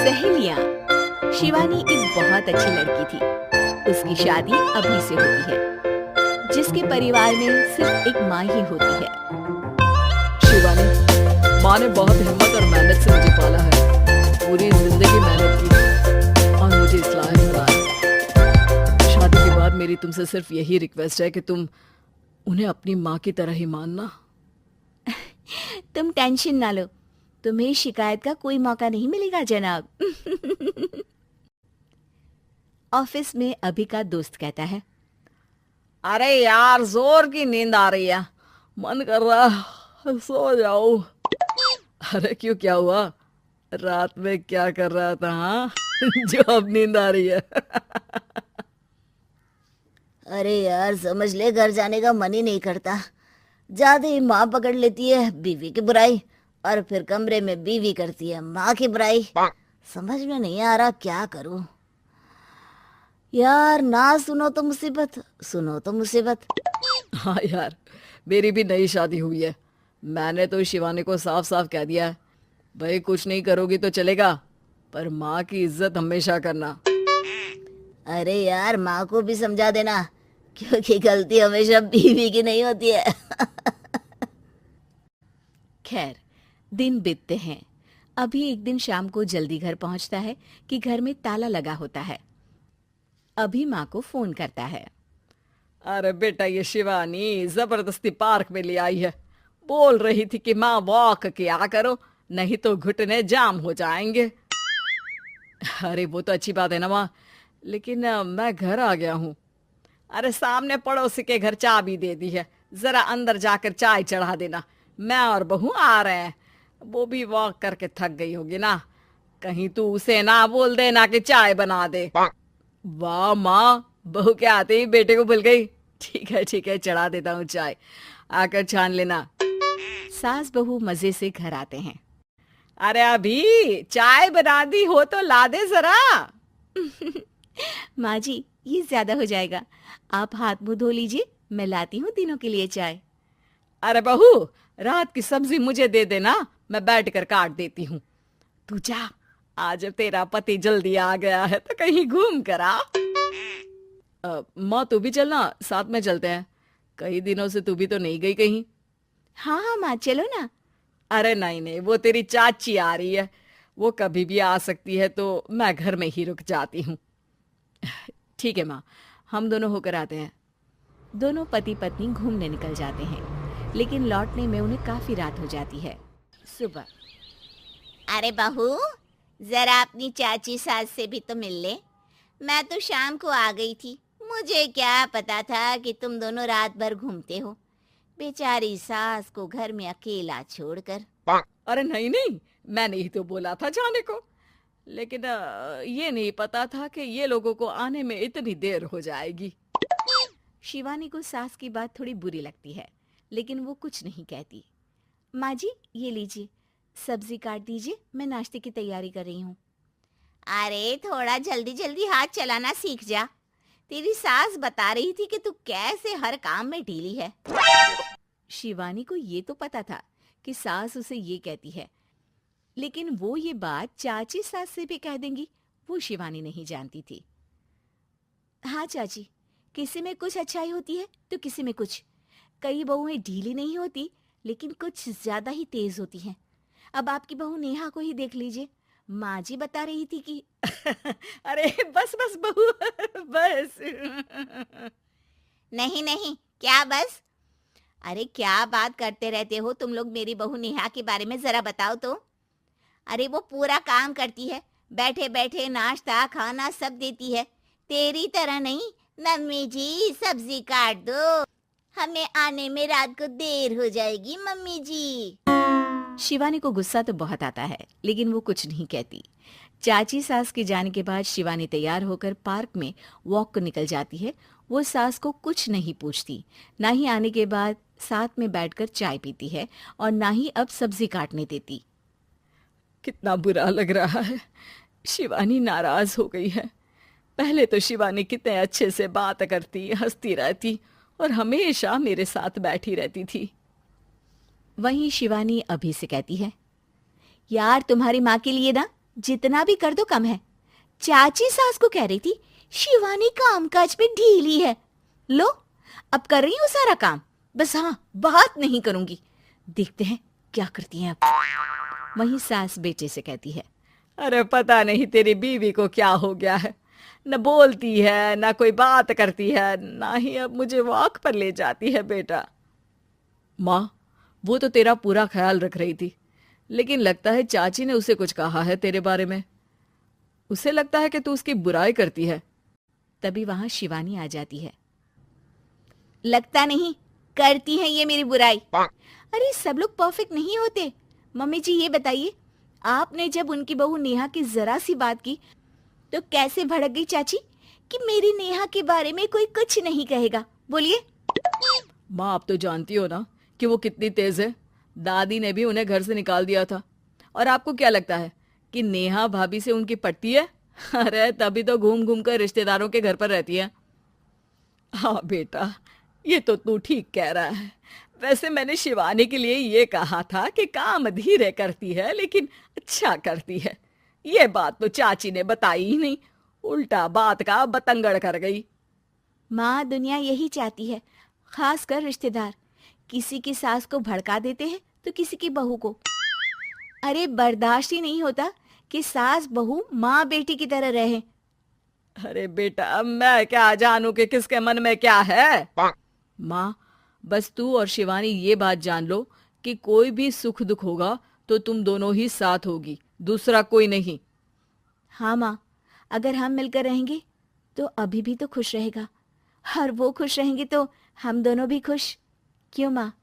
सहेलियां। शिवानी एक बहुत अच्छी लड़की थी। उसकी शादी अभी से होती है, जिसके परिवार में सिर्फ एक माँ ही होती है। शिवानी, माँ ने बहुत हिम्मत और मेहनत से मुझे पाला है। पूरी जिंदगी मेहनत की और मुझे इस लायक बनाया। शादी के बाद मेरी तुमसे सिर्फ यही रिक्वेस्ट है कि तुम उन्हें अपनी माँ की तरह ही मानना। तुम टेंशन ना लो, तुम्हें शिकायत का कोई मौका नहीं मिलेगा जनाब। ऑफिस में अभी का दोस्त कहता है, अरे यार, जोर की नींद आ रही है, मन कर रहा है सो जाओ। अरे क्यों, क्या हुआ? रात में क्या कर रहा था हाँ? जो अब नींद आ रही है। अरे यार, समझ ले, घर जाने का मन ही नहीं करता। जाते ही माँ पकड़ लेती है बीवी की बुराई, और फिर कमरे में बीवी करती है माँ की बुराई। समझ में नहीं आ रहा क्या करूं। यार, ना सुनो तो मुसीबत, सुनो तो मुसीबत। हाँ यार, मेरी भी नई शादी हुई है। मैंने तो शिवानी को साफ साफ कह दिया है, भाई कुछ नहीं करोगी तो चलेगा, पर माँ की इज्जत हमेशा करना। अरे यार, माँ को भी समझा देना, क्योंकि गलती हमेशा बीवी की नहीं होती है। खैर, दिन बीतते हैं। अभी एक दिन शाम को जल्दी घर पहुंचता है कि घर में ताला लगा होता है। अभी माँ को फोन करता है। अरे बेटा, ये शिवानी जबरदस्ती पार्क में ले आई है। बोल रही थी कि माँ वॉक किया करो, नहीं तो घुटने जाम हो जाएंगे। अरे वो तो अच्छी बात है ना माँ, लेकिन मैं घर आ गया हूँ। अरे सामने पड़ोसी के घर चाबी दे दी है, जरा अंदर जाकर चाय चढ़ा देना। मैं और बहू आ रहे हैं, वो भी वॉक करके थक गई होगी ना। कहीं तू उसे ना बोल देना कि चाय बना दे। वाह माँ, बहू के आते ही बेटे को भूल गई। ठीक है, चढ़ा देता हूँ चाय, आकर छान लेना। सास बहू मजे से घर आते हैं। अरे अभी चाय बना दी हो तो ला दे जरा। माँ जी, ये ज्यादा हो जाएगा, आप हाथ मुंह धो लीजिए, मैं लाती हूँ तीनों के लिए चाय। अरे बहू, रात की सब्जी मुझे दे देना, मैं बैठ कर काट देती हूँ। तू जा, आज तेरा पति जल्दी आ गया है तो कहीं घूम कर आ। माँ तू भी चलना, साथ में चलते हैं। कई दिनों से तू भी तो नहीं गई कहीं। हाँ हाँ माँ, चलो ना। अरे नहीं, वो तेरी चाची आ रही है, वो कभी भी आ सकती है, तो मैं घर में ही रुक जाती हूँ। ठीक है माँ, हम दोनों होकर आते हैं। दोनों पति पत्नी घूमने निकल जाते हैं, लेकिन लौटने में उन्हें काफी रात हो जाती है। सुबह, अरे बहू, जरा अपनी चाची सास से भी तो मिल ले। मैं तो शाम को आ गई थी, मुझे क्या पता था कि तुम दोनों रात भर घूमते हो, बेचारी सास को घर में अकेला छोड़कर। अरे नहीं, मैंने ही तो बोला था जाने को, लेकिन ये नहीं पता था कि ये लोगों को आने में इतनी देर हो जाएगी। शिवानी को सास की बात थोड़ी बुरी लगती है, लेकिन वो कुछ नहीं कहती। माँ जी, ये लीजिए, सब्जी काट दीजिए, मैं नाश्ते की तैयारी कर रही हूँ। अरे थोड़ा जल्दी जल्दी हाथ चलाना सीख जा। तेरी सास बता रही थी कि तू कैसे हर काम में ढीली है। शिवानी को ये तो पता था कि सास उसे ये कहती है, लेकिन वो ये बात चाची सास से भी कह देंगी, वो शिवानी नहीं जानती थी। हाँ चाची, किसी में कुछ अच्छाई होती है तो किसी में कुछ। कई बहुएं ढीली नहीं होती, लेकिन कुछ ज्यादा ही तेज होती हैं। अब आपकी बहू नेहा को ही देख लीजिए, माँ जी बता रही थी कि अरे बस बहू, बस। नहीं, क्या बस? अरे क्या बात करते रहते हो तुम लोग मेरी बहू नेहा के बारे में, जरा बताओ तो। अरे वो पूरा काम करती है, बैठे बैठे नाश्ता खाना सब देती है। तेरी तरह नहीं, मम्मी जी सब्जी काट दो, हमें आने में रात को देर हो जाएगी मम्मी जी। शिवानी को गुस्सा तो बहुत आता है, लेकिन वो कुछ नहीं कहती। चाची सास के जाने के बाद शिवानी तैयार होकर पार्क में वॉक को निकल जाती है। वो सास को कुछ नहीं पूछती, ना ही आने के बाद साथ में बैठकर चाय पीती है, और ना ही अब सब्जी काटने देती। कितना बुरा लग रहा है, शिवानी नाराज हो गई है। पहले तो शिवानी कितने अच्छे से बात करती, हंसती रहती और हमेशा मेरे साथ बैठी रहती थी। वहीं शिवानी अभी से कहती है, यार तुम्हारी माँ के लिए ना जितना भी कर दो कम है। चाची सास को कह रही थी शिवानी कामकाज पे ढीली है। लो, अब कर रही हूँ सारा काम, बस हाँ बात नहीं करूंगी। देखते हैं क्या करती हैं अब। वहीं सास बेटे से कहती है, अरे पता नहीं तेरी बीवी को क्या हो गया है, न बोलती है न कोई बात करती है, ना ही अब मुझे वॉक पर ले जाती है बेटा। माँ, वो तो तेरा पूरा ख्याल रख रही थी, लेकिन लगता है चाची ने उसे कुछ कहा है तेरे बारे में। उसे लगता है कि तू उसकी बुराई करती है। तभी वहां शिवानी आ जाती है। लगता नहीं, करती है ये मेरी बुराई। अरे सब लोग परफेक्ट नहीं होते। मम्मी जी ये बताइए, आपने जब उनकी बहू नेहा की जरा सी बात की तो कैसे भड़क गई चाची कि मेरी नेहा के बारे में कोई कुछ नहीं कहेगा? बोलिए। माँ, आप तो जानती हो ना कि वो कितनी तेज है। दादी ने भी उन्हें घर से निकाल दिया था। और आपको क्या लगता है कि नेहा भाभी से उनकी पटती है? अरे तभी तो घूम घूम कर रिश्तेदारों के घर पर रहती है। हाँ बेटा, ये तो तू ठीक कह रहा है। वैसे मैंने शिवानी के लिए ये कहा था कि काम धीरे करती है लेकिन अच्छा करती है। ये बात तो चाची ने बताई ही नहीं, उल्टा बात का बतंगड़ कर गई। माँ, दुनिया यही चाहती है, खासकर रिश्तेदार। किसी की सास को भड़का देते हैं तो किसी की बहू को। अरे बर्दाश्त ही नहीं होता कि सास बहू माँ बेटी की तरह रहे। अरे बेटा, मैं क्या जानूं कि किसके मन में क्या है। माँ, बस तू और शिवानी ये बात जान लो कि कोई भी सुख दुख होगा तो तुम दोनों ही साथ होगी, दूसरा कोई नहीं। हाँ माँ, अगर हम मिलकर रहेंगे तो अभी भी तो खुश रहेगा, और वो खुश रहेंगे तो हम दोनों भी खुश। क्यों माँ?